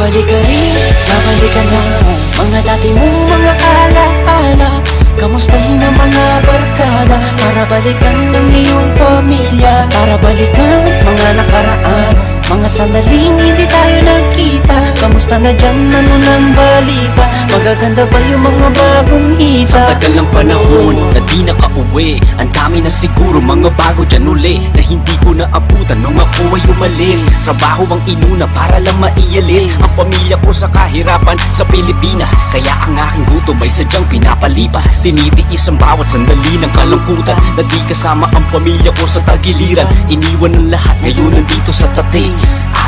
Babalik ka rin, babalik ka na. Mga dati mong mga alaala, kamustahin ang mga barkada, para balikan ng iyong pamilya, para balikan mga nakaraan, mga sandaling hindi tayo nagkita. Kamusta na dyan, ano ng balita? Magaganda ba yung mga bagong hita? Sa tagal ng panahon na di nakauwi, ang dami na siguro mga bago dyan uli, na hindi ko naabutan nung ako ay umalis. Trabaho ang inuna para lang maialis ang pamilya ko sa kahirapan sa Pilipinas. Kaya ang aking gutom ay sadyang pinapalipas. Tinitiis ang bawat sandali ng kalamputan, na di kasama ang pamilya ko sa tagiliran. Iniwan ng lahat, ngayon nandito sa tate.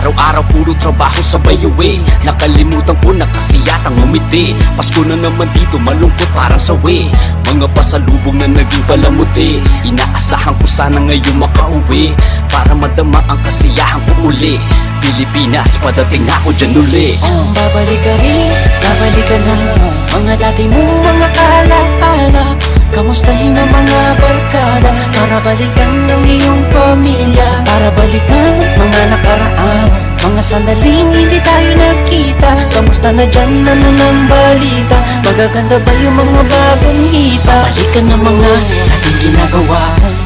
Araw-araw puro trabaho sabay uwi, nakalimutan ko na kasi yatang umiti. Pasko na naman dito, malungkot parang sawi, mga pasalubong na naging palamuti. Inaasahan ko sana ngayon makauwi, para madama ang kasiyahan ko uli. Pilipinas, padating na ako dyan uli. Babalik ka rin, babalik ka na. Mga dati mong mga alaala, kamustahin ang mga barkada, para balikan ng iyong pamilya, para balikan mga nakaraan, mga sandaling hindi tayo nagkita. Kamusta na dyan, ano ng balita? Magaganda ba yung mga bagong hita? Balikan ng mga dating ginagawa,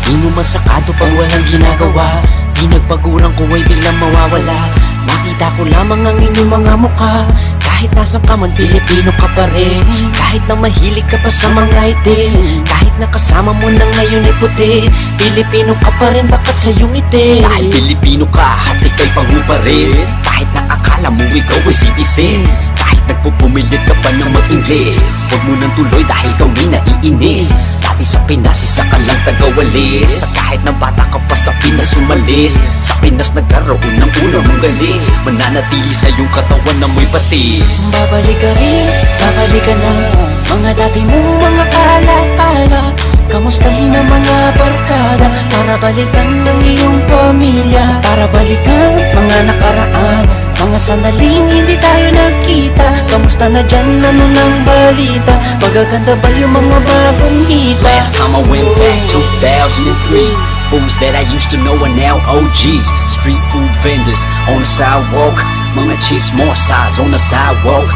di naman sakado pang walang ginagawa. Di nagpagurang ko ay biglang mawawala. Makita ko lamang ang inyong mga mukha. Kahit nasa ka man, Pilipino ka pa rin. Kahit na mahilig ka pa sa mga itim, kahit na kasama mo na ngayon ay puti, Pilipino ka pa rin, bakit sa iyong itim? Dahil Pilipino ka, hati kay pangu pa rin. Kahit na akala mo ikaw ay citizen, kahit nagpupumilit ka pa ng mag-Ingles, huwag mo nang tuloy dahil kami naiinis. Dati sa Pinas, isa ka lang tagawalis, sa kahit na bata ka pa sa Pinas umalis. Sa Pinas nagkaroon ng unang mong galis, mananatili sa iyong katawan na may batis. Babalik ka rin, babalik ka na. Mga dati mong mga alaala, kamustahin ang mga barkada, para balikan ng iyong pamilya, para balikan mga nakaraan, mga sandaling hindi tayo nagkita. Kamusta na dyan, ano ng balita? Magaganda ba yung mga bagong hita? Last time I went back, 2003, fools that I used to know are now OGs. Street food vendors on the sidewalk, mga chismosas on the sidewalk.